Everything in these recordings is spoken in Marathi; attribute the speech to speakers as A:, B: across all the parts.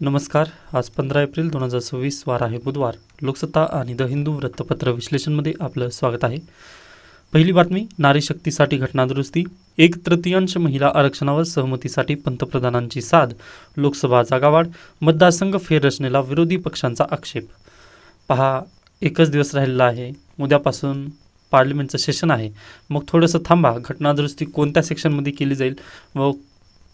A: नमस्कार. आज 15 एप्रिल 2026 वार आहे बुधवार. लोकसत्ता आणि द हिंदू वृत्तपत्र विश्लेषणमध्ये आपलं स्वागत आहे. पहिली बातमी, नारी शक्तीसाठी घटनादुरुस्ती. 1/3 महिला आरक्षणावर सहमतीसाठी पंतप्रधानांची साद. लोकसभा जागावाढ. मतदारसंघ फेररचनेला विरोधी पक्षांचा आक्षेप. पहा, एकच दिवस राहिलेला आहे. उद्यापासून पार्लिमेंटचं सेशन आहे. मग थोडंसं थांबा. घटनादुरुस्ती कोणत्या सेक्शनमध्ये केली जाईल व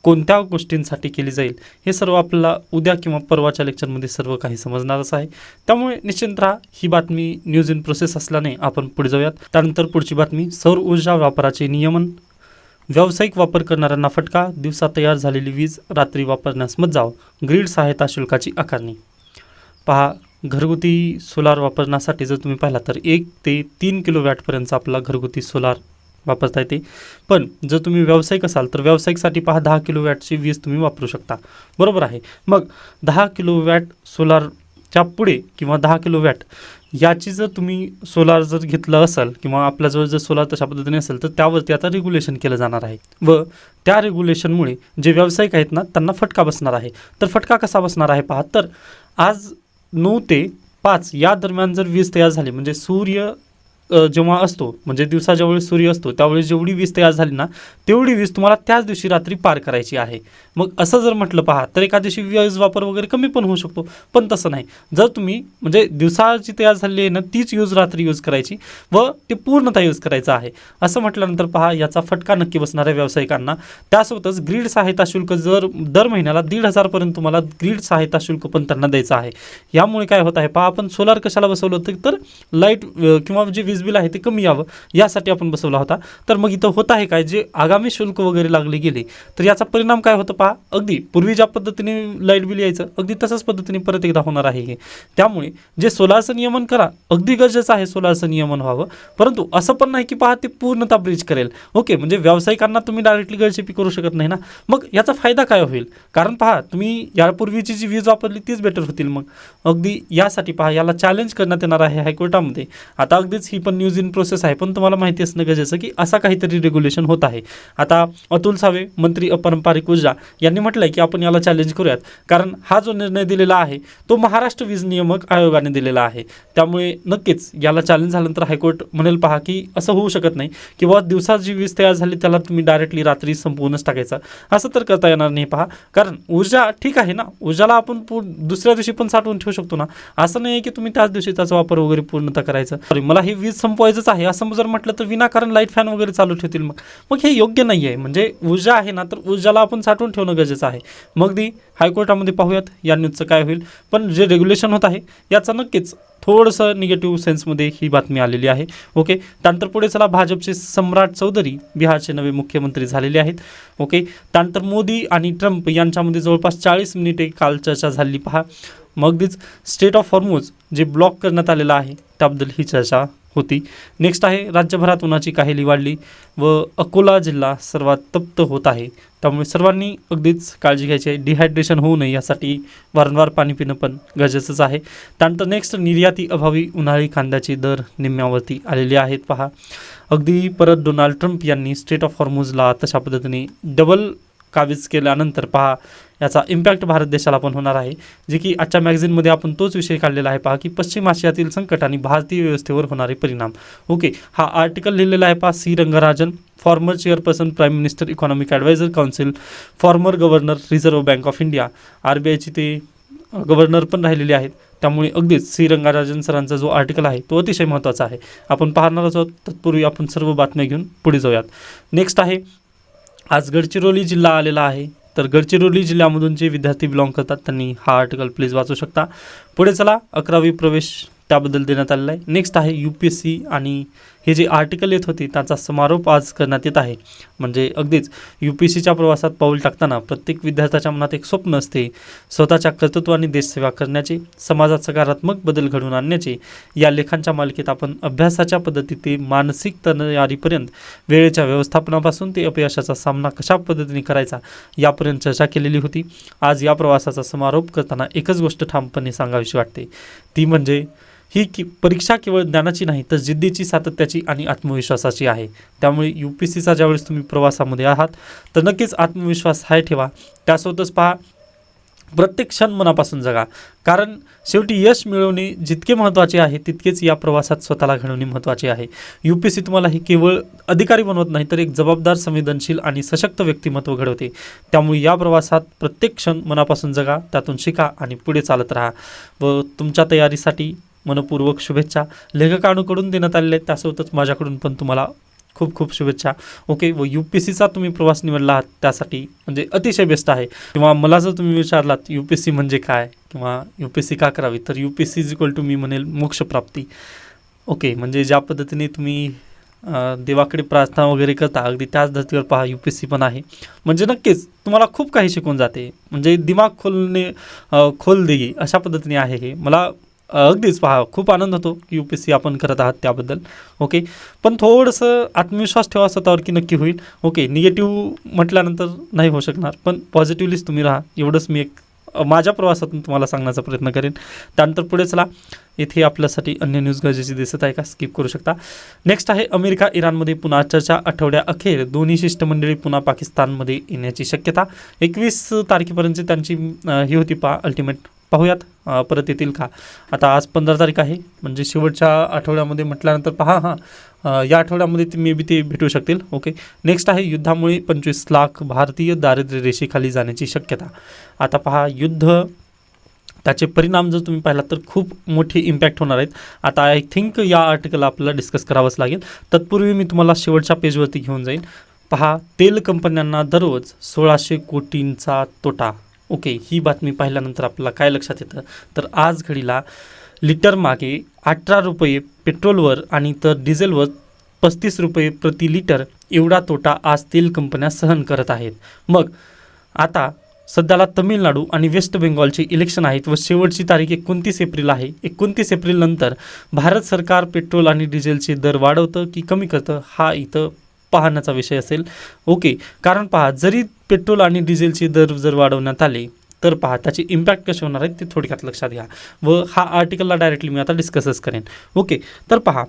A: कोणत्या गोष्टींसाठी केली जाईल हे सर्व आपल्याला उद्या किंवा परवाच्या लेक्चरमध्ये सर्व काही समजणारच आहे. त्यामुळे निश्चिंत राहा. ही बातमी न्यूज इन प्रोसेस असल्याने आपण पुढे जाऊयात. त्यानंतर पुढची बातमी, सौर ऊर्जा वापराचे नियमन. व्यावसायिक वापर करणाऱ्यांना फटका. दिवसा तयार झालेली वीज रात्री वापरण्यास मज्जाव. ग्रीड सहायता शुल्काची आकारणी. पहा, घरगुती सोलार वापरण्यासाठी जर तुम्ही पाहिला तर 1 ते 3 किलोवॅटपर्यंत आपला घरगुती सोलार वापरता येते. पण जर तुम्ही व्यावसायिक असाल तर व्यावसायिकसाठी पहा 10 किलोवॅटची वीज तुम्ही वापरू शकता. बरोबर आहे. मग 10 किलोवॅट सोलारच्या पुढे किंवा 10 किलोवॅट याची जर तुम्ही सोलार जर घेतलं असेल किंवा आपल्याजवळ जर सोलार तशा पद्धतीने असेल तर त्यावरती आता रेग्युलेशन केलं जाणार आहे व त्या रेग्युलेशनमुळे जे व्यावसायिक आहेत ना त्यांना फटका बसणार आहे. तर फटका कसा बसणार आहे पहा. तर आज 9 ते 5 या दरम्यान जर वीज तयार झाली म्हणजे सूर्य जेव्हा असतो म्हणजे दिवसा ज्यावेळी सूर्य असतो त्यावेळी जेवढी वीज तयार झाली ना तेवढी वीज तुम्हाला त्याच दिवशी रात्री पार करायची आहे. मग असं जर म्हटलं पहा तर एका दिवशी वीज वापर वगैरे कमी पण होऊ शकतो. पण तसं नाही. जर तुम्ही म्हणजे दिवसा जी तयार झालेली आहे ना तीच रात्री यूज करायची व ते पूर्णतः यूज करायचं आहे असं म्हटल्यानंतर पहा याचा फटका नक्की बसणार आहे व्यावसायिकांना. त्यासोबतच ग्रीड सहायता शुल्क जर दर महिन्याला 1,500 तुम्हाला ग्रीड सहायता शुल्क पण त्यांना द्यायचं आहे. यामुळे काय होत आहे पहा, आपण सोलार कशाला बसवलं होतं तर लाईट किंवा जे वीज बिल आहे ते कमी यावं यासाठी आपण बसवला होता. तर मग इथं होत आहे काय, जे आगामी शुल्क वगैरे लागले गेले तर याचा परिणाम काय होतं पहा. अगदी पूर्वी ज्या पद्धतीने लाईट बिल यायचं अगदी तसंच पद्धतीने परत एकदा होणार आहे हे. त्यामुळे जे सोलारचं नियमन करा अगदी गरजेचं आहे सोलारचं नियमन व्हावं. परंतु असं पण नाही की पहा ते पूर्णतः ब्रीच करेल. ओके, म्हणजे व्यावसायिकांना तुम्ही डायरेक्टली गळचेपी करू शकत नाही ना. मग याचा फायदा काय होईल, कारण पहा तुम्ही यापूर्वीची जी वीज वापरली तीच बेटर होतील. मग अगदी यासाठी पहा याला चॅलेंज करण्यात येणार आहे हायकोर्टामध्ये. आता अगदीच ही पण न्यूज इन प्रोसेस आहे पण तुम्हाला माहिती असणं गरजेचं की असा काहीतरी रेग्युलेशन होत आहे. आता अतुल सावे मंत्री अपारंपरिक ऊर्जा यांनी म्हटलंय की आपण याला चॅलेंज करूयात, कारण हा जो निर्णय दिलेला आहे तो महाराष्ट्र वीज नियामक आयोगाने दिलेला आहे. त्यामुळे नक्कीच याला चॅलेंज झाल्यानंतर हायकोर्ट म्हणेल पहा की असं होऊ शकत नाही की बाबा दिवसात जी वीज तयार झाली त्याला तुम्ही डायरेक्टली रात्री संपवूनच टाकायचं, असं तर करता येणार नाही. पहा, कारण ऊर्जा ठीक आहे ना, ऊर्जाला आपण दुसऱ्या दिवशी पण साठवून ठेवू शकतो ना. असं नाही की तुम्ही त्याच दिवशी त्याचा वापर वगैरे पूर्णतः करायचा. मला ही वीज संपवायचंच आहे असं जर म्हटलं तर विनाकारण लाईट फॅन वगैरे चालू ठेवतील. मग हे योग्य नाही आहे. म्हणजे ऊर्जा आहे ना तर ऊर्जाला आपण साठवून ठेवणं गरजेचं आहे. मग हायकोर्टामध्ये पाहूयात या न्यूजचं काय होईल. पण जे रेग्युलेशन होत आहे याचा नक्कीच थोडंसं निगेटिव्ह सेन्समध्ये ही बातमी आलेली आहे. ओके, त्यानंतर पुढे चला, भाजपचे सम्राट चौधरी बिहारचे नवे मुख्यमंत्री झालेले आहेत. ओके, त्यानंतर मोदी आणि ट्रम्प यांच्यामध्ये जवळपास 40 मिनिटे काल चर्चा झाली पहा. मग अगदीच स्टेट ऑफ हॉर्मुझ जे ब्लॉक करण्यात आलेलं आहे त्याबद्दल ही चर्चा होती. नेक्स्ट आहे, राज्यभरात उन्हाची काहिली वाढली व अकोला जिल्हा सर्वात तप्त होत आहे. त्यामुळे सर्वांनी अगदीच काळजी घ्यायची आहे. डिहायड्रेशन होऊ नये यासाठी वारंवार पाणी पिणं पण गरजेचंच आहे. त्यानंतर नेक्स्ट, निर्याती अभावी उन्हाळी कांद्याचे दर निम्म्यावरती आलेले आहेत पहा. अगदी परत डोनाल्ड ट्रम्प यांनी स्टेट ऑफ हॉर्मुझला तशा पद्धतीने डबल काबीज केल्यानंतर पहा याचा इम्पॅक्ट भारत देशाला पण होणार आहे. जे की आजच्या मॅगझिनमध्ये आपण तोच विषय काढलेला आहे पहा की पश्चिम आशियातील संकट आणि भारतीय व्यवस्थेवर होणारे परिणाम. ओके, हा आर्टिकल लिहिलेला आहे पहा C Rangarajan, former chairperson prime minister economic advisor council, former governor reserve bank of India, RBIचे ते गव्हर्नर पण राहिलेले आहेत. त्यामुळे अगदीच सी रंगराजन सरांचा जो आर्टिकल आहे तो अतिशय महत्त्वाचा आहे. आपण पाहणारच आहोत. तत्पूर्वी आपण सर्व बातम्या घेऊन पुढे जाऊयात. नेक्स्ट आहे, आज गडचिरोली जिल्हा आलेला आहे. तर गडचिरोली जिल्ह्यामधून जे विद्यार्थी बिलॉंग करतात त्यांनी हा आर्टिकल प्लीज वाचू शकता. पुढे चला, 11वी प्रवेश त्याबद्दल देण्यात आलेला आहे. नेक्स्ट आहे UPSC आणि हे जे आर्टिकल येत होती त्याचा समारोप आज करण्यात येत आहे. म्हणजे अगदीच UPSCच्या प्रवासात पाऊल टाकताना प्रत्येक विद्यार्थ्याच्या मनात एक स्वप्न असते, स्वतःच्या कर्तृत्वाने देशसेवा करण्याचे, समाजात सकारात्मक बदल घडवून आणण्याचे. या लेखांच्या मालिकेत आपण अभ्यासाच्या पद्धती ते मानसिक तयारीपर्यंत, वेळेच्या व्यवस्थापनापासून ते अपयशाचा सामना कशा पद्धतीने करायचा यापर्यंत चर्चा केलेली होती. आज या प्रवासाचा समारोप करताना एकच गोष्ट ठामपणे सांगावीशी वाटते, ती म्हणजे ही परीक्षा केवळ ज्ञानाची नाही तर जिद्दीची, सातत्याची आणि आत्मविश्वासाची आहे. त्यामुळे UPSCचा ज्यावेळेस तुम्ही प्रवासामध्ये आहात तर नक्कीच आत्मविश्वास हाय ठेवा. त्यासोबतच पहा प्रत्येक क्षण मनापासून जगा, कारण शेवटी यश मिळवणे जितके महत्त्वाचे आहे तितकेच या प्रवासात स्वतःला घडवणे महत्त्वाचे आहे. UPSC तुम्हाला हे केवळ अधिकारी बनवत नाही तर एक जबाबदार, संवेदनशील आणि सशक्त व्यक्तिमत्व घडवते. त्यामुळे या प्रवासात प्रत्येक क्षण मनापासून जगा, त्यातून शिका आणि पुढे चालत राहा. व तुमच्या तयारीसाठी मनपूर्वक शुभेच्छा. लेखकांकडून देण्यात आलेल्या आहेत त्यासोबतच माझ्याकडून पण तुम्हाला खूप खूप शुभेच्छा. ओके, व UPSCचा तुम्ही प्रवास निवडला आहात त्यासाठी म्हणजे अतिशय बेस्ट आहे. किंवा मला जर तुम्ही विचारलात UPSC म्हणजे काय किंवा UPSC का करावी, तर UPSC इज इक्वल टू मी म्हणेल मोक्षप्राप्ती. ओके, म्हणजे ज्या पद्धतीने तुम्ही देवाकडे प्रार्थना वगैरे करता अगदी त्याच धर्तीवर पहा UPSC पण आहे. म्हणजे नक्कीच तुम्हाला खूप काही शिकवून जाते, म्हणजे दिमाग खोल देगी अशा पद्धतीने आहे हे. मला अगदीच पहा खूप आनंद होतो की UPSC आपण करत आहात त्याबद्दल. ओके, पण थोडंसं आत्मविश्वास ठेवा स्वतःवर की नक्की होईल. ओके, निगेटिव्ह म्हटल्यानंतर नाही होऊ शकणार, पण पॉझिटिव्हलीच तुम्ही राहा, एवढंच मी एक माझ्या प्रवासातून तुम्हाला सांगण्याचा प्रयत्न करेन. त्यानंतर पुढे चला, इथे आपल्यासाठी अन्य न्यूज गरजेची दिसत आहे का, स्किप करू शकता. नेक्स्ट आहे अमेरिका इराणमध्ये पुन्हा चर्चा. आठवड्या अखेर दोन्ही शिष्टमंडळी पुन्हा पाकिस्तानमध्ये येण्याची शक्यता. 21 तारखेपर्यंत त्यांची ही होती अल्टिमेट. पाहूयात परत येतील का. आता आज 15 तारीख आहे, म्हणजे शेवटच्या आठवड्यामध्ये म्हटल्यानंतर पहा या आठवड्यामध्ये मे बी ते भेटू शकतील. ओके, नेक्स्ट आहे युद्धामुळे 25 लाख भारतीय दारिद्र्य रेषेखाली जाण्याची शक्यता. आता पहा युद्ध, त्याचे परिणाम जर तुम्ही पाहिलात तर खूप मोठे इम्पॅक्ट होणार आहेत. आता आय थिंक या आर्टिकल आपल्याला डिस्कस करावंच लागेल. तत्पूर्वी मी तुम्हाला शेवटच्या पेजवरती घेऊन जाईल. पहा, तेल कंपन्यांना दररोज 1600 कोटींचा तोटा. ओके, ही बातमी पाहिल्यानंतर आपल्याला काय लक्षात येतं, तर आज घडीला लिटर मागे 18 रुपये पेट्रोलवर आणि तर डिझेलवर 35 रुपये प्रति लिटर एवढा तोटा आज तेल कंपन्या सहन करत आहेत. मग आता सध्याला तमिळनाडू आणि वेस्ट बेंगॉलचे इलेक्शन आहेत व शेवटची तारीख 29 एप्रिल आहे. 29 एप्रिल नंतर भारत सरकार पेट्रोल आणि डिझेलचे दर वाढवतं की कमी करतं हा इथं पाहण्याचा विषय असेल. ओके, कारण पहा जरी पेट्रोल आणि डिझेलचे दर जर वाढवण्यात आले तर पहा त्याचे इम्पॅक्ट कसे होणार आहेत ते थोडक्यात लक्षात घ्या व हा आर्टिकलला डायरेक्टली मी आता डिस्कसच करेन. ओके, तर पहा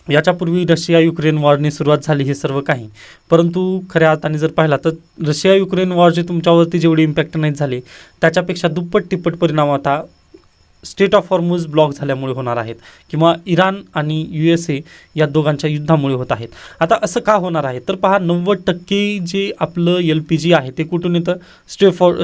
A: याच्यापूर्वी रशिया युक्रेन वॉरने सुरुवात झाली हे सर्व काही, परंतु खऱ्या अर्थाने जर पाहिला तर रशिया युक्रेन वॉरचे तुमच्यावरती जेवढे इम्पॅक्ट नाही झाले त्याच्यापेक्षा दुप्पट तिप्पट परिणाम आता स्टेट ऑफ हॉर्मुझ ब्लॉक झाल्यामुळे होणार आहेत किंवा इराण आणि USA या दोघांच्या युद्धामुळे होत आहेत. आता असं का होणार आहे तर पहा 90% जे आपलं LPG आहे ते कुठून येतं,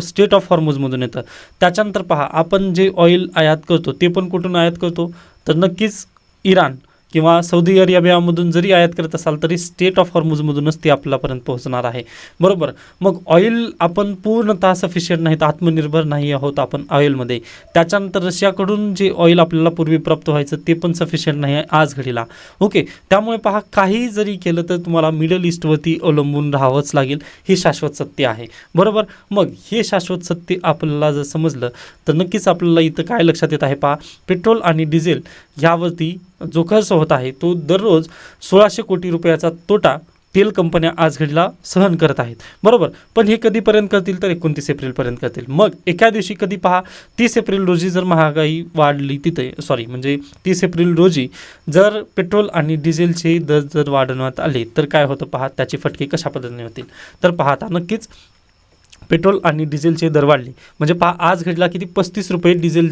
A: स्टेट ऑफ हॉर्मुझमधून येतं. त्याच्यानंतर पहा आपण जे ऑइल आयात करतो ते पण कुठून आयात करतो, तर नक्कीच इराण किंवा सौदी अरेबियामधून जरी आयात करत असाल तरी स्टेट ऑफ हॉर्मुझमधूनच ते आपल्यापर्यंत पोहोचणार आहे. बरोबर, मग ऑइल आपण पूर्णतः सफिशियंट नाहीत, आत्मनिर्भर नाही आहोत आपण ऑइलमध्ये. त्याच्यानंतर रशियाकडून जे ऑइल आपल्याला पूर्वी प्राप्त व्हायचं ते पण सफिशियंट नाही आहे आज घडीला. ओके, त्यामुळे पहा काही जरी केलं तर तुम्हाला मिडल ईस्टवरती अवलंबून राहावंच लागेल, हे शाश्वत सत्य आहे. बरोबर, मग हे शाश्वत सत्य आपल्याला जर समजलं तर नक्कीच आपल्याला इथं काय लक्षात येत आहे पहा, पेट्रोल आणि डिझेल यावरती जो खर्च होत आहे तो दररोज 1600 कोटी रुपयाचा तोटा तेल कंपन्या आज घडीला सहन करत आहेत. बरोबर, पण हे कधीपर्यंत करतील तर 29 एप्रिलपर्यंत करतील. मग एका दिवशी कधी पहा 30 एप्रिल रोजी जर महागाई वाढली म्हणजे 30 एप्रिल रोजी जर पेट्रोल आणि डिझेलचे दर जर वाढवण्यात आले तर काय होतं पहा, त्याचे फटके कशा पद्धतीने होतील. तर पहा आता नक्कीच पेट्रोल आणि डिझेलचे दर वाढले म्हणजे पहा आज घडला किती 35 रुपये diesel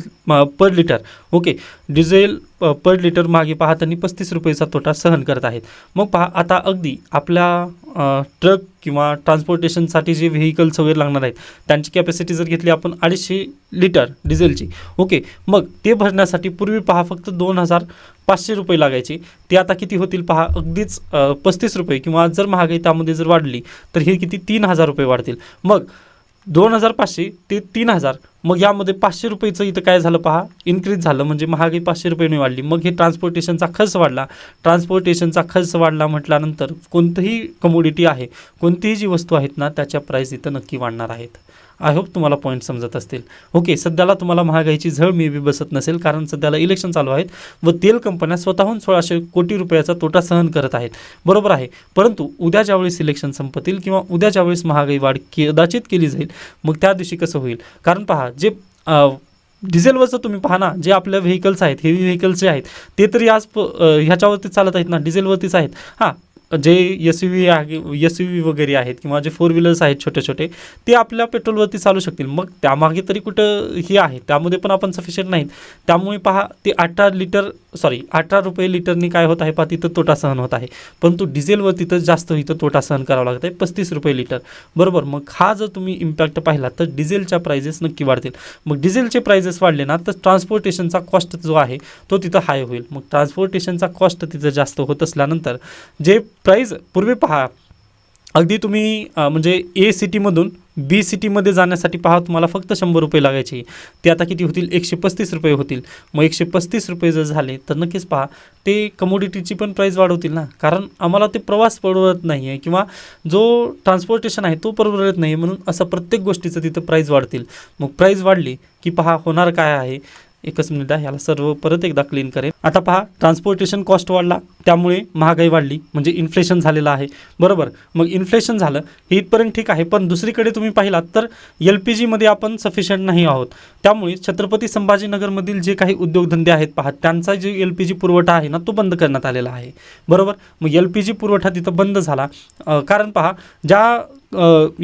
A: per litre. Okay, diesel per litre मागे पहा त्यांनी 35 रुपयेचा तोटा सहन करत आहेत. मग पहा आता अगदी आपल्या ट्रक किंवा ट्रान्सपोर्टेशनसाठी जे व्हेकल्स वगैरे लागणार आहेत त्यांची कॅपॅसिटी जर घेतली आपण 250 लिटर डिझेलची. ओके, मग ते भरण्यासाठी पूर्वी पहा फक्त 2500 रुपये लागायचे, ते आता किती होतील पहा अगदीच 35 रुपये किंवा जर महागाई त्यामध्ये जर वाढली तर हे किती 3000 रुपये वाढतील. मग 2500 ते 3000, मग यामध्ये 500 रुपयेचं इथं काय झालं पहा इन्क्रीज झालं, म्हणजे महागाई 500 रुपयेने वाढली. मग हे ट्रान्सपोर्टेशनचा खर्च वाढला म्हटल्यानंतर कोणतंही कमोडिटी आहे, कोणतीही जी वस्तू आहेत ना त्याच्या प्राईस इथं नक्की वाढणार आहेत. आय होप तुम्हाला पॉईंट समजत असतील. ओके, सध्याला तुम्हाला महागाईची झळ मे बी बसत नसेल कारण सध्याला इलेक्शन चालू आहेत व तेल कंपन्या स्वतःहून 1600 कोटी रुपयाचा तोटा सहन करत आहेत. बरोबर आहे, परंतु उद्या ज्यावेळेस इलेक्शन संपतील किंवा उद्या ज्यावेळेस महागाई वाढ कदाचित केली जाईल मग त्या दिवशी कसं होईल, कारण पहा जे डिझेलवरचं तुम्ही पहा ना, जे आपल्या व्हेकल्स आहेत हेवी व्हेकल्स जे आहेत ते तरी आज ह्याच्यावरती चालत आहेत ना, डिझेलवरतीच आहेत. हां, जे SUV वगैरे आहेत किंवा जे 4 व्हीलर्स आहेत छोटे छोटे, ते आपल्या पेट्रोलवरती चालू शकतील. मग त्यामागे तरी कुठं हे आहे, त्यामध्ये पण आपण सफिशियंट नाहीत. त्यामुळे पहा ते 18 रुपये लिटरनी काय होत आहे पहा, तिथं तोटा सहन होत आहे. परंतु डिझेलवरती तर जास्त इथं तोटा सहन करावा लागत आहे, 35 रुपये लिटर. बरोबर. मग हा जर तुम्ही इम्पॅक्ट पाहिला तर डिझेलच्या प्राइजेस नक्की वाढतील. मग डिझेलचे प्राइजेस वाढले ना तर ट्रान्सपोर्टेशनचा कॉस्ट जो आहे तो तिथं हाय होईल. मग ट्रान्सपोर्टेशनचा कॉस्ट तिथं जास्त होत असल्यानंतर जे प्राईज पूर्वी पहा, अगदी तुम्ही म्हणजे A सिटीमधून B सिटीमध्ये जाण्यासाठी पहा तुम्हाला फक्त 100 रुपये लागायचे, ते आता किती होतील, 135 रुपये होतील. मग 135 रुपये जर झाले तर नक्कीच पहा ते कमोडिटीची पण प्राईस वाढवतील ना, कारण आम्हाला ते प्रवास परवडत नाही आहे किंवा जो ट्रान्सपोर्टेशन आहे तो परवडत नाही, म्हणून असं प्रत्येक गोष्टीचं तिथं प्राईस वाढतील. मग प्राईस वाढली की पहा होणार काय आहे, एकच मिनिट आहे, ह्याला सर्व परत एकदा क्लीन करेल. आता पहा ट्रान्सपोर्टेशन कॉस्ट वाढला, त्यामुळे महागाई वाढली, म्हणजे इन्फ्लेशन झालेलं आहे. बरोबर. मग इन्फ्लेशन झालं हे इथपर्यंत ठीक आहे, पण दुसरीकडे तुम्ही पाहिलात तर LPGमध्ये आपण सफिशियंट नाही आहोत. त्यामुळे छत्रपती संभाजीनगरमधील जे काही उद्योगधंदे आहेत पहा, त्यांचा जे LPG पुरवठा आहे ना तो बंद करण्यात आलेला आहे. बरोबर. मग LPG पुरवठा तिथं बंद झाला, कारण पहा ज्या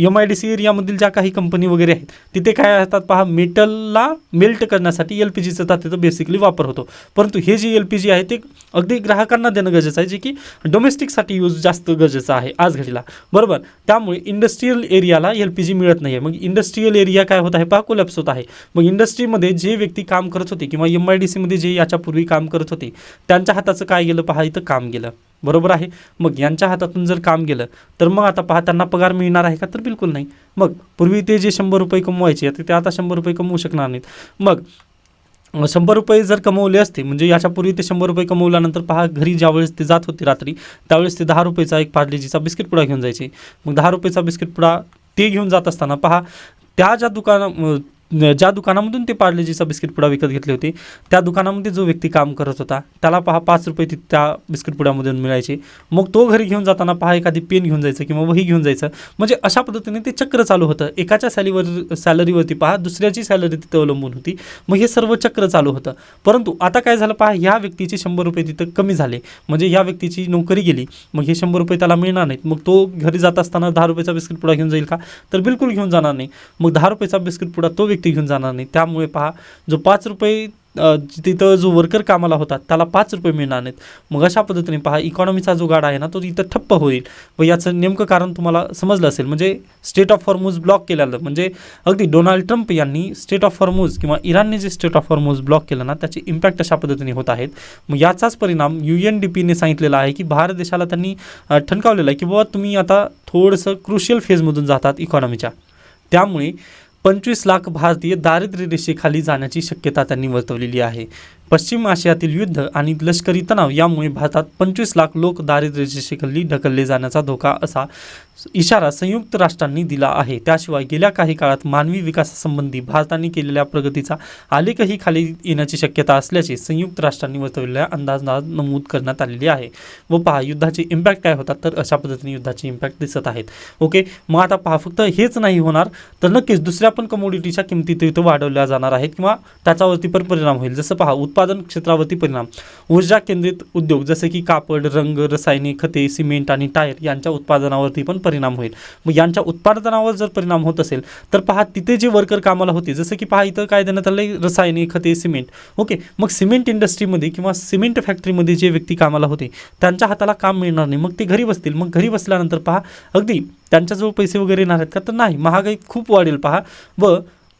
A: MIDC एरियामधील ज्या काही कंपनी वगैरे आहेत तिथे काय असतात पहा, मेटलला मेल्ट करण्यासाठी LPGचा तिथं बेसिकली वापर होतो. परंतु हे जे LPG आहे ते अगदी ग्राहकांना देणं गरजेचं आहे, जे की डोमेस्टिकसाठी यूज जास्त गरजेचं आहे आज घडीला. बरोबर. त्यामुळे इंडस्ट्रीयल एरियाला LPG मिळत नाही आहे. मग इंडस्ट्रीयल एरिया काय होत आहे पहा, कोलॅप्स होत आहे. मग इंडस्ट्रीमध्ये जे व्यक्ती काम करत होते किंवा MIDCमध्ये जे याच्यापूर्वी काम करत होते त्यांच्या हाताचं काय गेलं पहा, इथं काम गेलं. बरोबर आहे. मग यांच्या हातातून जर काम गेलं तर मग आता पहा त्यांना पगार मिळणार आहे का, तर बिलकुल नाही. मग पूर्वी ते जे 100 रुपये कमवायचे ते आता 100 रुपये कमवू शकणार नाहीत. मग 100 रुपये जर कमवले असते, म्हणजे याच्यापूर्वी ते 100 रुपये कमवल्यानंतर पहा घरी ज्यावेळेस ते जात होते रात्री, त्यावेळेस ते 10 रुपयाचा एक पार्लेजीचा बिस्किट पुडा घेऊन जायचे. मग 10 रुपयाचा बिस्किट पुडा ते घेऊन जात असताना पहा त्या ज्या दुकानामधून ते पार्लेजीचा बिस्किट पुडा विकत घेतले होते त्या दुकानामध्ये जो व्यक्ती काम करत होता त्याला पहा 5 रुपये त्या बिस्किट पुड्यामधून मिळायचे. मग तो घरी घेऊन जाताना पहा एखादी पेन घेऊन जायचं किंवा वही घेऊन जायचं. म्हणजे अशा पद्धतीने ते चक्र चालू होतं. एकाच्या सॅलरीवरती पहा दुसऱ्याची सॅलरी तिथं अवलंबून होती. मग हे सर्व चक्र चालू होतं. परंतु आता काय झालं पहा, ह्या व्यक्तीचे 100 रुपये तिथं कमी झाले, म्हणजे ह्या व्यक्तीची नोकरी गेली. मग हे 100 रुपये त्याला मिळणार नाहीत. मग तो घरी जात असताना 10 रुपयाचा बिस्किट पुडा घेऊन जाईल का, तर बिलकुल घेऊन जाणार नाही. मग 10 रुपयाचा बिस्किट पुडा तो व्यक्ती घेऊन जाणार नाही. त्यामुळे पहा जो 5 रुपये तिथं जो वर्कर कामाला होता त्याला 5 रुपये मिळणार नाहीत. मग अशा पद्धतीने पहा इकॉनॉमीचा जो गाडा आहे ना तो इथं ठप्प होईल. व याचं नेमकं कारण तुम्हाला समजलं असेल, म्हणजे स्टेट ऑफ हॉर्मुझ ब्लॉक केलेलं, म्हणजे अगदी डोनाल्ड ट्रम्प यांनी स्टेट ऑफ हॉर्मुझ किंवा इराणने जे स्टेट ऑफ हॉर्मुझ ब्लॉक केलं ना त्याचे इम्पॅक्ट अशा पद्धतीने होत आहेत. मग याचाच परिणाम UNDPने सांगितलेला आहे की भारत देशाला त्यांनी ठणकावलेलं आहे की बाबा तुम्ही आता थोडंसं क्रुशियल फेजमधून जातात इकॉनॉमीच्या. त्यामुळे 25 लाख भारतीय दारिद्र्य रेषेखाली जाण्याची शक्यता त्यांनी वर्तवलेली आहे. पश्चिम आशियातील युद्ध आणि लष्करी तणाव यामुळे भारतात 25 लाख लोक दारिद्र्य रेषेखाली ढकलले जाण्याचा धोका असा इशारा संयुक्त राष्ट्रांनी दिला आहे. त्याशिवाय गेल्या काही काळात मानवी विकासासंबंधी भारताने केलेल्या प्रगतीचा आलेखही खाली येण्याची शक्यता असल्याचे संयुक्त राष्ट्रांनी वर्तवलेल्या अंदाजात नमूद करण्यात आलेली आहे. व पहा युद्धाचे इम्पॅक्ट काय होतात, तर अशा पद्धतीने युद्धाचे इम्पॅक्ट दिसत आहेत. ओके. मग आता पहा फक्त हेच नाही होणार तर नक्कीच दुसऱ्या पण कमोडिटीच्या किमती तिथं वाढवल्या जाणार आहेत किंवा त्याच्यावरती पण परिणाम होईल. जसं पहा उत्पादन क्षेत्रावरती परिणाम, ऊर्जा केंद्रित उद्योग जसे की कापड, रंग, रसायने, खते, सिमेंट आणि टायर यांच्या उत्पादनावरती पण परिणाम होईल. मग यांच्या उत्पादनावर जर परिणाम होत असेल तर पहा तिथे जे वर्कर कामाला होते, जसं की पहा इथं काय देण्यात आलं, रसायने, खते, सिमेंट. ओके. मग सिमेंट इंडस्ट्रीमध्ये किंवा सिमेंट फॅक्टरीमध्ये जे व्यक्ती कामाला होते त्यांच्या हाताला काम मिळणार नाही. मग ते घरी बसतील. मग घरी बसल्यानंतर पहा अगदी त्यांच्याजवळ पैसे वगैरे येणार आहेत का, तर नाही. महागाई खूप वाढेल पहा व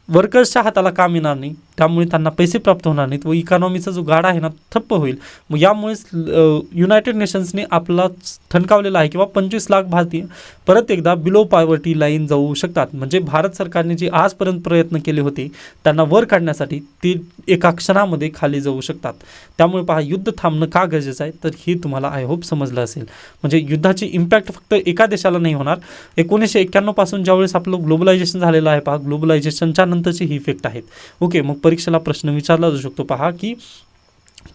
A: वर्कर्सच्या हाताला काम येणार नाही, त्यामुळे त्यांना पैसे प्राप्त होणार नाहीत व इकॉनॉमीचा जो गाडा आहे ना ठप्प होईल. मग यामुळेच युनायटेड नेशन्सने आपला ठणकावलेला आहे किंवा 25 लाख भारतीय परत एकदा बिलो पॉवर्टी लाईन जाऊ शकतात. म्हणजे भारत सरकारने जे आजपर्यंत प्रयत्न केले होते त्यांना वर काढण्यासाठी ते एका क्षणामध्ये खाली जाऊ शकतात. त्यामुळे पहा युद्ध थांबणं का गरजेचं आहे, तर हे तुम्हाला आय होप समजलं असेल. म्हणजे युद्धाची इम्पॅक्ट फक्त एका देशाला नाही होणार. 1991 पासून ज्यावेळेस आपलं ग्लोबलायझेशन झालेलं आहे पहा, ग्लोबलायझेशनच्या नंतरचे ही इफेक्ट आहेत. ओके. मग परीक्षेला प्रश्न विचारला जाऊ शकतो पहा की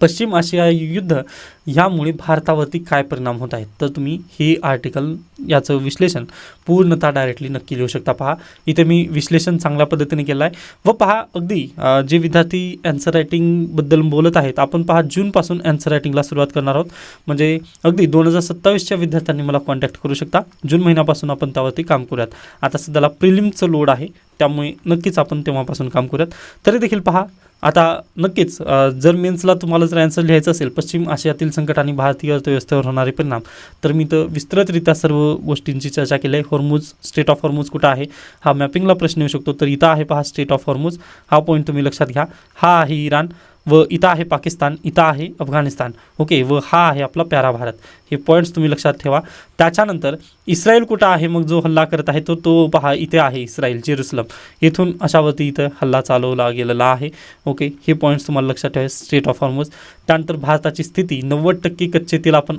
A: पश्चिम आशियाई युद्ध ह्यामुळे भारतावरती काय परिणाम होत आहेत, तर तुम्ही हे आर्टिकल याचं विश्लेषण पूर्णतः डायरेक्टली नक्की लिहू शकता. पहा इथे मी विश्लेषण चांगल्या पद्धतीने केलं आहे. व पहा अगदी जे विद्यार्थी ॲन्सर रायटिंगबद्दल बोलत आहेत, आपण पहा जूनपासून ॲन्सर रायटिंगला सुरुवात करणार आहोत. म्हणजे अगदी 2027च्या विद्यार्थ्यांनी मला कॉन्टॅक्ट करू शकता. जून महिन्यापासून आपण त्यावरती काम करूयात. आता सध्याला प्रिलिमचं लोड आहे, त्यामुळे नक्कीच आपण तेव्हापासून काम करूयात. तरी देखील पहा आता नक्कीच जर मेन्सला तुम्हाला जर ॲन्सर लिहायचं असेल पश्चिम आशियातील संकट आणि भारतीय अर्थव्यवस्थेवर होणारे परिणाम, तर मी तर विस्तृतरित्या सर्व गोष्टींची चर्चा केली आहे. हॉर्मुज, स्टेट ऑफ हॉर्मुज कुठं आहे, हा मॅपिंगला प्रश्न येऊ शकतो. तर इथं आहे पहा स्टेट ऑफ हॉर्मुज, हा पॉईंट तुम्ही लक्षात घ्या. हा आहे इराण, व इथं आहे पाकिस्तान, इथं आहे अफगाणिस्तान. ओके, व हा आहे आपला प्यारा भारत. हे पॉईंट्स तुम्ही लक्षात ठेवा. त्याच्यानंतर इस्रायल कुठं आहे, मग जो हल्ला करत आहे तो पहा इथे आहे इस्रायल, जेरुसलम. इथून अशावरती इथं हल्ला चालवला गेलेला आहे. ओके, हे पॉईंट्स तुम्हाला लक्षात ठेवा. State of Hormuz. त्यानंतर भारताची स्थिती, 90% कच्चे तेल आपण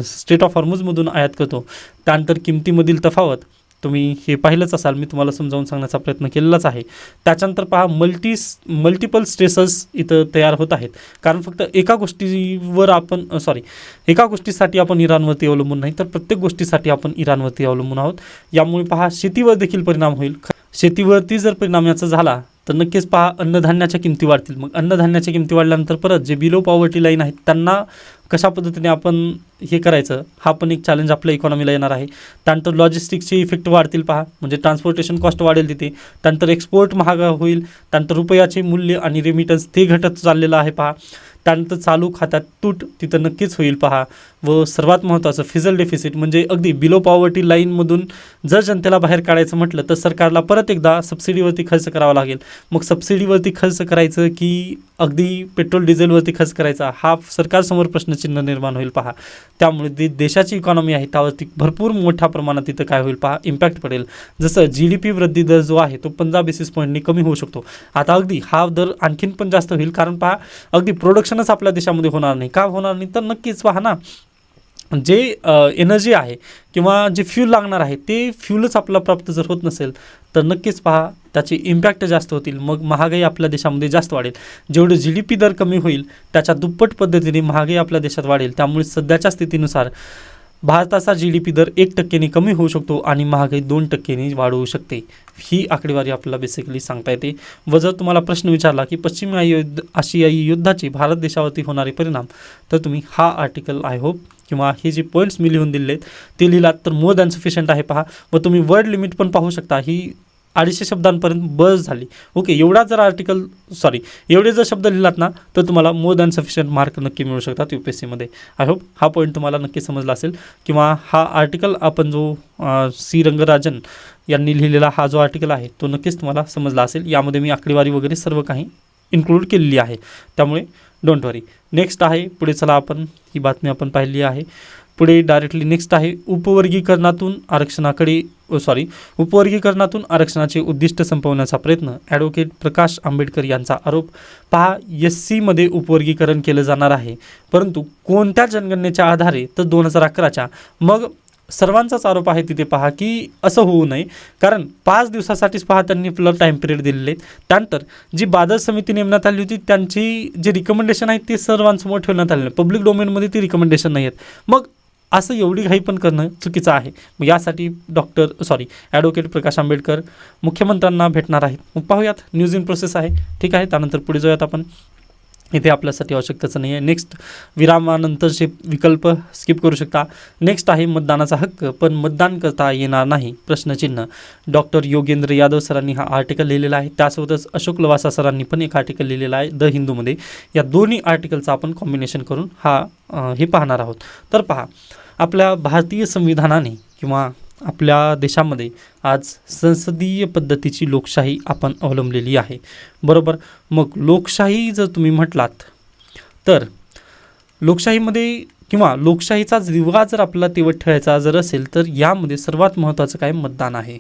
A: स्टेट ऑफ हॉर्मुजमधून आयात करतो. त्यानंतर किमतीमधील तफावत तुम्ही हे पाहिलंच असाल, मी तुम्हाला समजावून सांगण्याचा प्रयत्न केलेलाच आहे. त्याच्यानंतर पहा मल्टिपल स्ट्रेसर्स इथं तयार होत आहेत. कारण फक्त एका गोष्टीसाठी आपण इराणवरती अवलंबून नाही, तर प्रत्येक गोष्टीसाठी आपण इराणवरती अवलंबून आहोत. यामुळे पहा शेतीवर देखील परिणाम होईल. शेतीवरती जर परिणाम याचा झाला तर नक्कीच पहा अन्नधान्याच्या किमती वाढतील. मग अन्नधान्याच्या किमती वाढल्यानंतर परत जे बिलो पॉवर्टी लाईन आहेत त्यांना कशा पद्धतीने आपण हे करायचं, हा पण एक चॅलेंज आपल्या इकॉनॉमीला येणार आहे. त्यानंतर लॉजिस्टिक्सचे इफेक्ट वाढतील पहा, म्हणजे ट्रान्सपोर्टेशन कॉस्ट वाढेल तिथे. त्यानंतर एक्सपोर्ट महागा होईल. त्यानंतर रुपयाचे मूल्य आणि रेमिटन्स ते घटत चाललेलं आहे पहा. त्यानंतर चालू खात्यात तूट तिथं नक्कीच होईल पहा. व सर्वात महत्त्वाचं फिजल डेफिसिट, म्हणजे अगदी बिलो पॉवर्टी लाईनमधून जर जनतेला बाहेर काढायचं म्हटलं तर सरकारला परत एकदा सबसिडीवरती खर्च करावा लागेल. मग सबसिडीवरती खर्च करायचं की अगदी पेट्रोल डिझेलवरती खर्च करायचा, हा सरकारसमोर प्रश्नचिन्ह निर्माण होईल पहा. त्यामुळे देशाची इकॉनॉमी आहे त्यावरती भरपूर मोठ्या प्रमाणात तिथं काय होईल पहा, इम्पॅक्ट पडेल. जसं GDP वृद्धी दर जो आहे तो 15 बेसिस पॉईंटनी कमी होऊ शकतो. आता अगदी हा दर आणखीन पण जास्त होईल, कारण पहा अगदी प्रोडक्शनच आपल्या देशामध्ये होणार नाही. का होणार नाही, तर नक्कीच पहा ना, जे एनर्जी आहे किंवा जे फ्यूल लागणार आहे ते फ्यूलच आपला प्राप्त जर होत नसेल तर नक्कीच पहा त्याचे इम्पॅक्ट जास्त होतील. मग महागाई आपल्या देशामध्ये जास्त वाढेल. जेवढं GDP दर कमी होईल त्याच्या दुप्पट पद्धतीने महागाई आपल्या देशात वाढेल. त्यामुळे सध्याच्या स्थितीनुसार भारताचा GDP दर 1% कमी होऊ शकतो आणि महागाई 2% वाढवू शकते. ही आकडेवारी आपल्याला बेसिकली सांगता येते. व जर तुम्हाला प्रश्न विचारला की पश्चिम आशियाई युद्धाचे भारत देशावरती होणारे परिणाम, तर तुम्ही हा आर्टिकल आय होप किंवा हे जे पॉईंट्स मी लिहून दिलेत ते लिहिलात तर मोर दॅन सफिशियंट आहे पहा. व तुम्ही वर्ड लिमिट पण पाहू शकता, ही 250 शब्दांपर्यंत बस झाली. ओके, एवढे जर शब्द लिहिलात ना तर तुम्हाला मोर दॅन सफिशियंट मार्क नक्की मिळू शकतात UPSCमध्ये. आय होप हा पॉईंट तुम्हाला नक्की समजला असेल. किंवा हा आर्टिकल आपण जो C रंगराजन यांनी लिहिलेला हा जो आर्टिकल आहे तो नक्कीच तुम्हाला समजला असेल. यामध्ये मी आकडेवारी वगैरे सर्व काही इन्क्लूड केलेली आहे, त्यामुळे डोंट वरी. नेक्स्ट आहे पुढे, चला आपण ही बातमी आपण पाहिली आहे. पुढे डायरेक्टली नेक्स्ट आहे उपवर्गीकरणातून आरक्षणाचे उद्दिष्ट संपवण्याचा प्रयत्न, ॲडव्होकेट प्रकाश आंबेडकर यांचा आरोप. पहा SCमध्ये उपवर्गीकरण केलं जाणार आहे, परंतु कोणत्या जनगणनेच्या आधारे, तर 2011च्या. मग सर्वांचाच आरोप आहे तिथे पहा की असं होऊ नये, कारण 5 दिवसासाठीच पहा त्यांनी आपलं टाईम पिरियड दिलेले आहेत. त्यानंतर जी बादल समिती नेमण्यात आली होती त्यांची जे रिकमेंडेशन आहेत ते सर्वांसमोर ठेवण्यात आलेले, पब्लिक डोमेनमध्ये ती रिकमेंडेशन नाही आहेत. मग असं एवढी घाई पण करणं चुकीचं आहे. मग यासाठी ॲडव्होकेट प्रकाश आंबेडकर मुख्यमंत्र्यांना भेटणार आहेत. मग पाहूयात, न्यूज इन प्रोसेस आहे. ठीक आहे, त्यानंतर पुढे जाऊयात आपण. इथे आपल्यासाठी आवश्यकताचं नाही आहे. नेक्स्ट विरामानंतरचे विकल्प स्किप करू शकता. नेक्स्ट आहे मतदानाचा हक्क पण मतदान करता येणार नाही प्रश्नचिन्ह. डॉक्टर योगेंद्र यादव सरांनी हा आर्टिकल लिहिलेला आहे. त्यासोबतच अशोक लवासा सरांनी पण एक आर्टिकल लिहिलेला आहे द हिंदूमध्ये. या दोन्ही आर्टिकलचं आपण कॉम्बिनेशन करून हे पाहणार आहोत. तर पहा, आपल्या भारतीय संविधानाने किंवा आपल्या देशामध्ये आज संसदीय पद्धतीची लोकशाही आपण अवलंबलेली आहे, बरोबर. मग लोकशाही जर तुम्ही म्हटलात तर लोकशाहीमध्ये किंवा लोकशाहीचा दिवा जर आपल्याला तेवढ ठेवायचा जर असेल तर यामध्ये सर्वात महत्त्वाचं काय, मतदान आहे.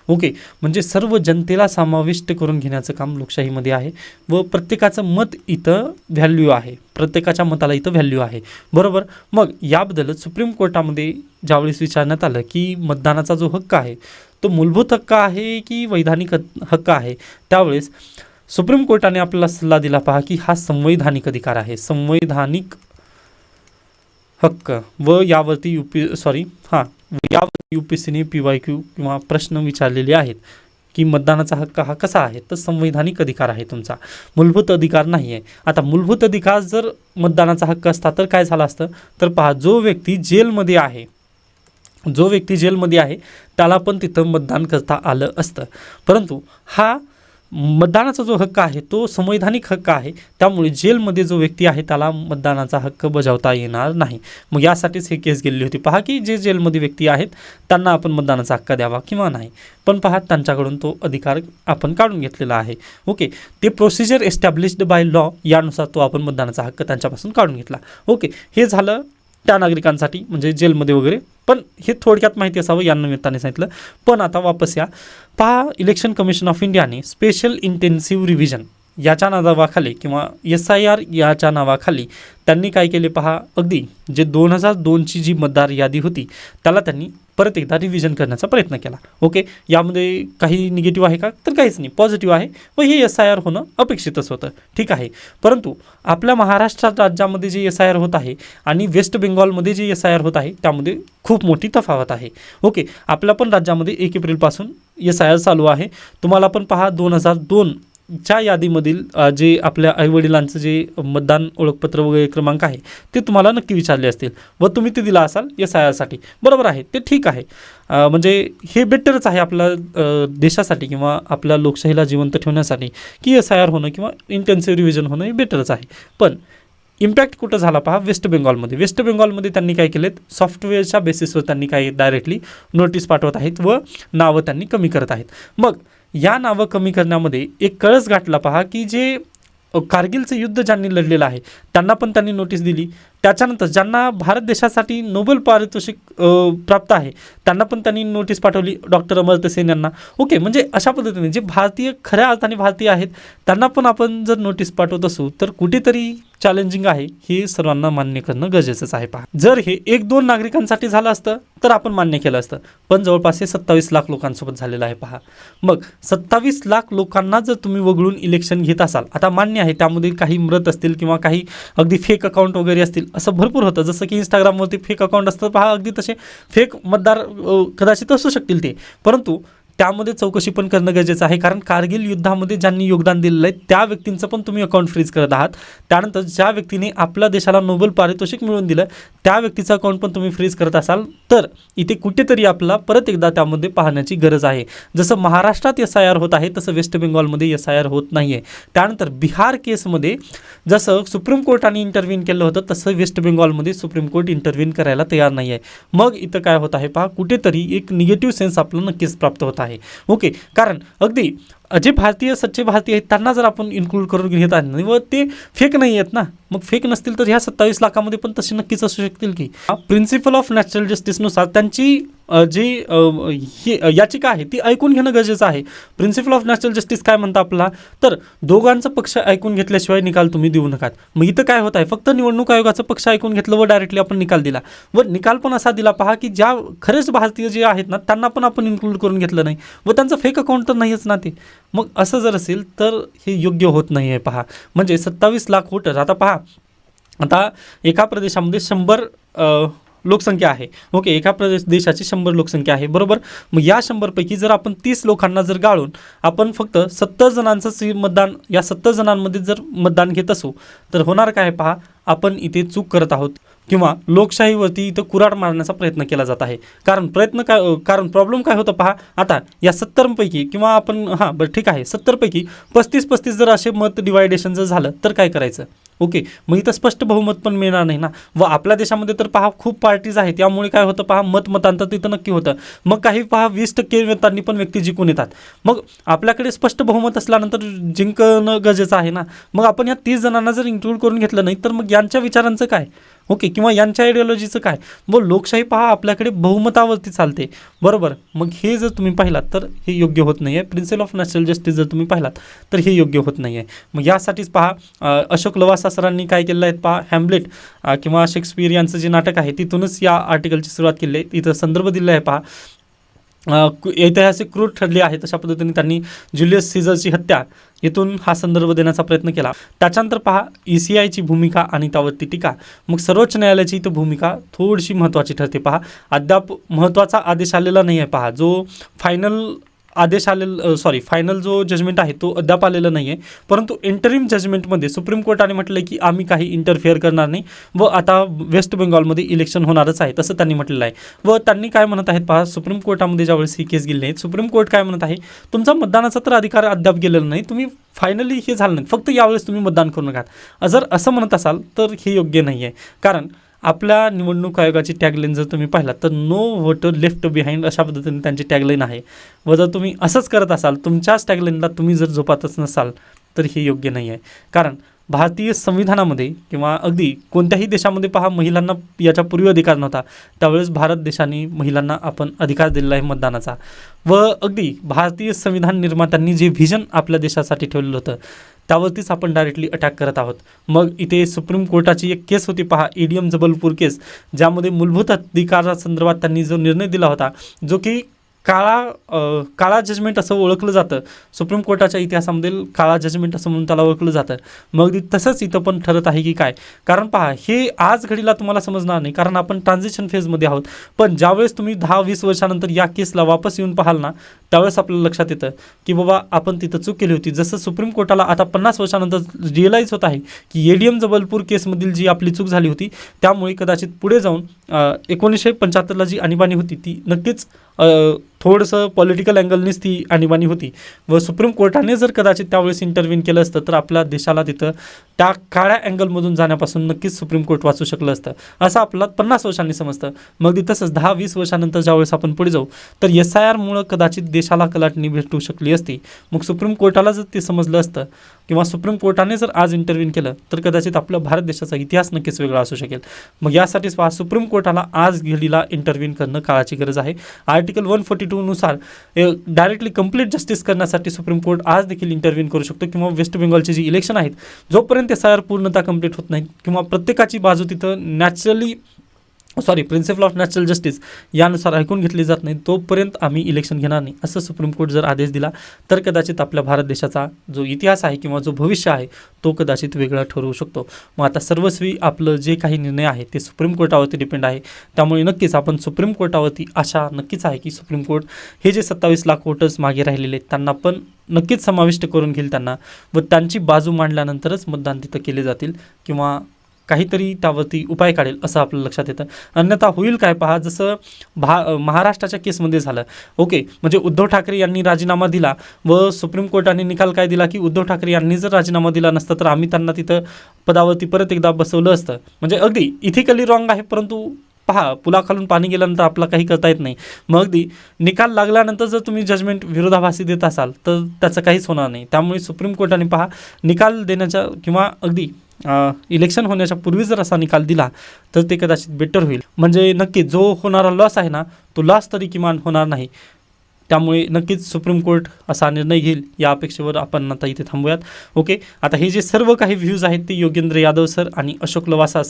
A: ओके, म्हणजे सर्व जनतेला समाविष्ट करून घेण्याचं काम लोकशाहीमध्ये आहे व प्रत्येकाचं मत इथं व्हॅल्यू आहे, प्रत्येकाच्या मताला इथं व्हॅल्यू आहे, बरोबर. मग याबद्दलच सुप्रीम कोर्टामध्ये ज्यावेळेस विचारण्यात आलं की मतदानाचा जो हक्क आहे तो मूलभूत हक्क आहे की वैधानिक हक्क आहे, त्यावेळेस सुप्रीम कोर्टाने आपल्याला सल्ला दिला पहा की हा संवैधानिक अधिकार आहे, संवैधानिक हक्क व यावरती यावरती UPSCने PYQ किंवा प्रश्न विचारलेले आहेत की मतदानाचा हक्क हा कसा आहे, तर संवैधानिक अधिकार आहे तुमचा, मूलभूत अधिकार नाही आहे. आता मूलभूत अधिकार जर मतदानाचा हक्क असता तर काय झालं असतं, तर पहा जो व्यक्ती जेलमध्ये आहे त्याला पण तिथं मतदान करता आलं असतं. परंतु हा मतदानाचा जो हक्क आहे तो संवैधानिक हक्क आहे, त्यामुळे जेलमध्ये जो व्यक्ती आहे त्याला मतदानाचा हक्क बजावता येणार नाही. मग यासाठीच हे केस गेलेली होती पहा की जे जेलमध्ये व्यक्ती आहेत त्यांना आपण मतदानाचा हक्क द्यावा किंवा नाही, पण पहा त्यांच्याकडून तो अधिकार आपण काढून घेतलेला आहे. ओके, ते प्रोसिजर एस्टॅब्लिश्ड बाय लॉ यानुसार तो आपण मतदानाचा हक्क त्यांच्यापासून काढून घेतला. ओके, हे झालं त्या नागरिकांसाठी म्हणजे जेलमध्ये वगैरे, पण हे थोडक्यात माहिती असावं या निमित्ताने सांगितलं. पण आता वापस या पहा, इलेक्शन कमिशन ऑफ इंडियाने स्पेशल इंटेन्सिव्ह रिव्हिजन याच्या नावाखाली किंवा SIR याच्या नावाखाली त्यांनी काय केले पहा, अगदी जे 2002ची जी मतदार यादी होती त्याला त्यांनी परत एकदा रिव्हिजन करण्याचा प्रयत्न केला. ओके, यामध्ये काही निगेटिव्ह आहे का, तर काहीच नाही, पॉझिटिव्ह आहे व हे SIR होणं अपेक्षितच होतं, ठीक आहे. परंतु आपल्या महाराष्ट्र राज्यामध्ये जे SIR होत आहे आणि वेस्ट बेंगॉलमध्ये जे SIR होत आहे त्यामध्ये खूप मोठी तफावत आहे. ओके, आपल्या पण राज्यामध्ये 1 एप्रिलपासून SIR चालू आहे. तुम्हाला पण पहा 2002च्या यादीमधील जे आपल्या आईवडिलांचं जे मतदान ओळखपत्र वगैरे क्रमांक आहे ते तुम्हाला नक्की विचारले असतील व तुम्ही ते दिला असाल SIR साठी, बरोबर आहे, ते ठीक आहे. म्हणजे हे बेटरच आहे आपल्या देशासाठी किंवा आपल्या लोकशाहीला जिवंत ठेवण्यासाठी की SIR होणं किंवा इंटेन्सिव्ह रिव्हिजन होणं हे बेटरच आहे. पण इम्पॅक्ट कुठं झाला पहा, वेस्ट बेंगॉलमध्ये त्यांनी काय केलेत, सॉफ्टवेअरच्या बेसिसवर त्यांनी काय डायरेक्टली नोटीस पाठवत आहेत व नावं त्यांनी कमी करत आहेत. मग या नावं कमी करण्यामध्ये एक कळस गाठला पहा की जे कारगिलचं युद्ध ज्यांनी लढलेलं आहे त्यांना पण त्यांनी नोटीस दिली. त्याच्यानंतर ज्यांना भारत देशासाठी नोबेल पारितोषिक प्राप्त आहे त्यांना पण त्यांनी नोटीस पाठवली, डॉक्टर अमर्त्य सेन यांना. ओके, म्हणजे अशा पद्धतीने जे भारतीय खऱ्या अर्थाने भारतीय आहेत त्यांना पण आपण जर नोटीस पाठवत असू तर कुठेतरी चॅलेंजिंग आहे, हे सर्वांना मान्य करणं गरजेचंच आहे. पहा, जर हे 1-2 नागरिकांसाठी झालं असतं तर आपण मान्य केलं असतं, पण जवळपास हे 27 लाख लोकांसोबत झालेलं आहे. पहा, मग 27 लाख लोकांना जर तुम्ही वगळून इलेक्शन घेत असाल, आता मान्य आहे त्यामध्ये काही मृत असतील किंवा काही अगदी फेक अकाउंट वगैरे असतील, असं भरपूर होतं. जसं की इंस्टाग्रामवरती फेक अकाउंट असतं पहा, अगदी तसे फेक मतदार कदाचित असू शकतील ते, परंतु त्यामध्ये चौकशी पण करणं गरजेचं आहे. कारण कारगिल युद्धामध्ये ज्यांनी योगदान दिलेलं आहे त्या व्यक्तींचं पण तुम्ही अकाउंट फ्रीज करत आहात. त्यानंतर ज्या व्यक्तीने आपल्या देशाला नोबेल पारितोषिक मिळवून दिलं त्या व्यक्तीचं अकाउंट पण तुम्ही फ्रीज करत असाल तर इथे कुठेतरी आपला परत एकदा त्यामध्ये पाहण्याची गरज आहे. जसं महाराष्ट्रात SIR होत आहे तसं वेस्ट बेंगॉलमध्ये SIR होत नाही आहे. त्यानंतर बिहार केसमध्ये जसं सुप्रीम कोर्टाने इंटरव्हीन केलं होतं तसं वेस्ट बेंगॉलमध्ये सुप्रीम कोर्ट इंटरव्हीन करायला तयार नाही आहे. मग इथं काय होत आहे पहा, कुठेतरी एक निगेटिव्ह सेन्स आपल्याला नक्कीच प्राप्त होत आहे. ओके, कारण अगदी जे भारतीय सच्चे भारतीय आहेत त्यांना जर आपण इन्क्लूड करून घेत आहे व ते फेक नाही आहेत ना, मग फेक नसतील तर ह्या 27 लाखामध्ये पण तसे नक्कीच असू शकतील. की प्रिन्सिपल ऑफ नॅचरल जस्टिसनुसार त्यांची जी याचिका आहे ती ऐकून घेणं गरजेचं आहे. प्रिन्सिपल ऑफ नॅचरल जस्टिस काय म्हणतं आपला, तर दोघांचा पक्ष ऐकून घेतल्याशिवाय निकाल तुम्ही देऊ नका. मग इथं काय होत आहे, फक्त निवडणूक आयोगाचा पक्ष ऐकून घेतलं व डायरेक्टली आपण निकाल दिला व निकाल पण असा दिला पहा की ज्या खरेच भारतीय जे आहेत ना त्यांना पण आपण इन्क्लूड करून घेतलं नाही व त्यांचं फेक अकाउंट तर नाहीच ना ते. मग असं जर असेल तर हे योग्य होत नाही आहे. पहा, म्हणजे 27 लाख वोटर, आता पहा, आता एका प्रदेशामध्ये 100 लोकसंख्या आहे. ओके, एका देशाची 100 लोकसंख्या आहे, बरोबर. मग या 100 पैकी जर आपण 30 लोकांना जर गाळून आपण फक्त 70 जणांचंच मतदान, या 70 जणांमध्ये जर मतदान घेत असू तर होणार काय पहा, आपण इथे चूक करत आहोत किंवा लोकशाहीवरती इथं कुऱ्हाड मारण्याचा प्रयत्न केला जात आहे. कारण प्रॉब्लेम काय होतं पहा, आता या 70 पैकी किंवा आपण बरं ठीक आहे 70 पैकी 35 जर असे मत डिवायडेशन जर झालं तर काय करायचं. ओके, मग इथं स्पष्ट बहुमत पण मिळणार नाही ना. व आपल्या देशामध्ये तर पहा खूप पार्टीज आहेत, त्यामुळे काय होतं पहा, मतांतर तिथं नक्की होतं. मग काही पहा 20% मतांनी पण व्यक्ती जिंकून येतात. मग आपल्याकडे स्पष्ट बहुमत असल्यानंतर जिंकणं गरजेचं आहे ना. मग आपण या 30 जणांना जर इन्क्लूड करून घेतलं नाही तर मग यांच्या विचारांचं काय, ओके, किंवा यांच्या आयडिओलॉजीचं काय. मग लोकशाही पहा आपल्याकडे बहुमतावरती चालते, बरोबर. मग हे जर तुम्ही पाहिलात तर हे योग्य होत नाही आहे. प्रिन्सिपल ऑफ नॅचरल जस्टिस जर तुम्ही पाहिलात तर हे योग्य होत नाही आहे. मग यासाठीच पहा अशोक लवासा सरांनी काय केलं आहे पहा, हॅम्लेट किंवा शेक्सपियर यांचं जे नाटक आहे तिथूनच या आर्टिकलची सुरुवात केली आहे. इथं संदर्भ दिला आहे पहा, ऐतिहासिक क्रूर ठरली आहे. तशा पद्धतीने त्यांनी ज्युलियस सीझरची हत्या येथून हा संदर्भ देण्याचा प्रयत्न केला. त्याच्यानंतर पहा ECIची भूमिका आणि त्यावरती टीका. मग सर्वोच्च न्यायालयाची इथं भूमिका थोडीशी महत्त्वाची ठरते. पहा अद्याप महत्त्वाचा आदेश आलेला नाही आहे. पहा जो फायनल जो जजमेंट आहे तो अद्याप आलेला नाही आहे. परंतु इंटरिम जजमेंटमध्ये सुप्रीम कोर्टाने म्हटलं की आम्ही काही इंटरफेअर करणार नाही व आता वेस्ट बेंगॉलमध्ये इलेक्शन होणारच आहे असं त्यांनी म्हटलेलं आहे. व त्यांनी काय म्हणत आहेत पहा, सुप्रीम कोर्टामध्ये ज्यावेळेस ही केस गेली नाही, सुप्रीम कोर्ट काय म्हणत आहे, तुमचा मतदानाचा तर अधिकार अद्याप गेलेला नाही, तुम्ही फायनली हे झालं नाही, फक्त यावेळेस तुम्ही मतदान करू नका. जर असं म्हणत असाल तर हे योग्य नाही आहे. कारण आपल्या निवडणूक आयोगाची टॅगलाईन जर तुम्ही पाहिलात तर नो व्होटर लेफ्ट बिहाइंड अशा पद्धतीने त्यांची टॅगलाईन आहे. व जर तुम्ही असंच करत असाल, तुमच्याच टॅगलाईनला तुम्ही जर जोपातच नसाल तर हे योग्य नाही आहे. कारण भारतीय संविधानामध्ये किंवा अगदी कोणत्याही देशामध्ये पहा महिलांना याच्या पूर्वी अधिकार नव्हता. त्यावेळेस भारत देशाने महिलांना आपण अधिकार दिलेला आहे मतदानाचा. व अगदी भारतीय संविधान निर्मात्यांनी जे व्हिजन आपल्या देशासाठी ठेवलेलं होतं त्यावरतीच आपण डायरेक्टली अटॅक करत आहोत. मग इथे सुप्रीम कोर्टाची एक केस होती पहा, EDM जबलपूर केस, ज्यामध्ये मूलभूत अधिकारासंदर्भात त्यांनी जो निर्णय दिला होता, जो की काळा जजमेंट असं ओळखलं जातं. सुप्रीम कोर्टाच्या इतिहासामध्ये काळा जजमेंट असं म्हणून त्याला ओळखलं जातं. मग तसंच इथं पण ठरत आहे की काय. कारण पहा हे आज घडीला तुम्हाला समजणार नाही, कारण आपण ट्रान्झिशन फेजमध्ये आहोत. पण ज्यावेळेस तुम्ही 10-20 वर्षानंतर या केसला वापस येऊन पाहाल ना, त्यावेळेस आपल्याला लक्षात येतं की बाबा आपण तिथं चूक केली होती. जसं सुप्रीम कोर्टाला आता 50 वर्षानंतर रिअलाईज होत आहे की EDM जबलपूर केसमधील जी आपली चूक झाली होती त्यामुळे कदाचित पुढे जाऊन 1975ला जी आणीबाणी होती ती नक्कीच थोडंसं पॉलिटिकल अँगलनीच ती आणीबाणी होती. व सुप्रीम कोर्टाने जर कदाचित त्यावेळेस इंटरव्हीन केलं असतं तर आपल्या देशाला तिथं त्या काळ्या अँगलमधून जाण्यापासून नक्कीच सुप्रीम कोर्ट वाचू शकलं असतं, असं आपल्याला 50 वर्षांनी समजतं. मग तसंच 10-20 वर्षानंतर ज्यावेळेस आपण पुढे जाऊ तर SIRमुळं कदाचित देशाला कलाटणी भेटू शकली असती. मग सुप्रीम कोर्टाला जर ते समजलं असतं किंवा सुप्रीम कोर्टाने जर आज इंटरव्हीन केलं तर कदाचित आपल्या भारत देशाचा इतिहास नक्कीच वेगळा असू शकेल. मग यासाठीच पहा सुप्रीम कोर्टाला आज घडीला इंटरव्हीन करणं काळाची गरज आहे. आर्टिकल 142 नुसार डायरेक्टली कंप्लीट जस्टिस करण्यासाठी सुप्रीम कोर्ट आज देखील इंटरव्हीन करू शकतो. किंवा वेस्ट बेंगॉलची जी इलेक्शन आहेत जोपर्यंत SIR पूर्णतः कंप्लीट होत नाही किंवा प्रत्येकाची बाजू तिथं प्रिन्सिपल ऑफ नॅचरल जस्टिस यानुसार ऐकून घेतली जात नाही तोपर्यंत आम्ही इलेक्शन घेणार नाही असं सुप्रीम कोर्ट जर आदेश दिला तर कदाचित आपल्या भारत देशाचा जो इतिहास आहे किंवा जो भविष्य आहे तो कदाचित वेगळा ठरवू शकतो. मग आता सर्वस्वी आपलं जे काही निर्णय आहे ते सुप्रीम कोर्टावरती डिपेंड आहे. त्यामुळे नक्कीच आपण सुप्रीम कोर्टावरती आशा नक्कीच आहे की सुप्रीम कोर्ट हे जे 27 लाख वोटर्स मागे राहिलेले आहेत त्यांना पण नक्कीच समाविष्ट करून घेईल त्यांना, व त्यांची बाजू मांडल्यानंतरच मतदान तिथं केले जातील किंवा काहीतरी त्यावरती उपाय काढेल असं आपलं लक्षात येतं. अन्यथा होईल काय पहा, जसं महाराष्ट्राच्या केसमध्ये झालं. ओके, म्हणजे उद्धव ठाकरे यांनी राजीनामा दिला व सुप्रीम कोर्टाने निकाल काय दिला की उद्धव ठाकरे यांनी जर राजीनामा दिला नसता तर आम्ही त्यांना तिथं पदावरती परत एकदा बसवलं असतं. म्हणजे अगदी इथिकली रॉंग आहे, परंतु पहा पुलाखालून पाणी गेल्यानंतर आपला काही करता येत नाही. मग अगदी निकाल लागल्यानंतर जर तुम्ही जजमेंट विरोधाभासी देत असाल तर त्याचं काहीच होणार नाही. त्यामुळे सुप्रीम कोर्टाने पहा निकाल देण्याच्या किंवा अगदी इलेक्शन होण्याच्या पूर्वी जर असा निकाल दिला तर ते कदाचित बेटर होईल. म्हणजे नक्की जो होणारा लॉस आहे ना तो लॉस तरी किमान होणार नाही. त्यामुळे नक्कीच सुप्रीम कोर्ट असा निर्णय घेईल या अपेक्षेवर आपण आता इथे थांबूयात. ओके, आता हे जे सर्व काही व्ह्यूज आहेत ते योगेंद्र यादव सर आणि Ashok Lavasa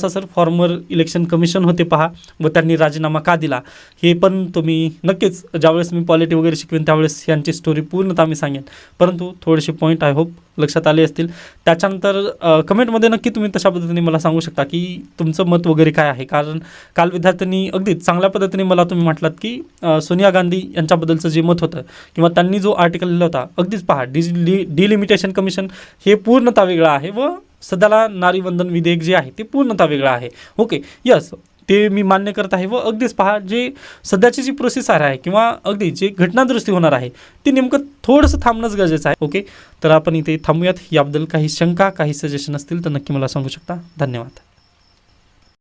A: sir former election commission होते पहा, व त्यांनी राजीनामा का दिला हे पण तुम्ही नक्कीच ज्यावेळेस मी पॉलिटी वगैरे शिकवेन त्यावेळेस यांची स्टोरी पूर्णतः मी सांगेन. परंतु थोडेसे पॉईंट आय होप लक्षात आले असतील. त्याच्यानंतर कमेंटमध्ये नक्की तुम्ही तशा पद्धतीने मला सांगू शकता की तुमचं मत वगैरे काय आहे. कारण काल विद्यार्थ्यांनी अगदीच चांगल्या पद्धतीने मला तुम्ही म्हटलात की सोनिया गांधी यांच्याबद्दलचं जे मत होतं किंवा त्यांनी जो आर्टिकल लिहिला होता अगदीच पहा डिलिमिटेशन कमिशन हे पूर्णतः वेगळं आहे व सध्याला नारीवंदन विधेयक जे आहे ते पूर्णतः वेगळं आहे. ओके, यस, ते मी मान्य करत आहे. व अगदीच पहा जे सध्याची जी प्रोसेस आहे किंवा अगदी जे घटनादुरुस्ती होणार आहे ती नेमकं थोडंसं थांबणंच गरजेचं आहे. ओके, तर आपण इथे थांबूयात. याबद्दल काही शंका काही सजेशन असतील तर नक्की मला सांगू शकता. धन्यवाद.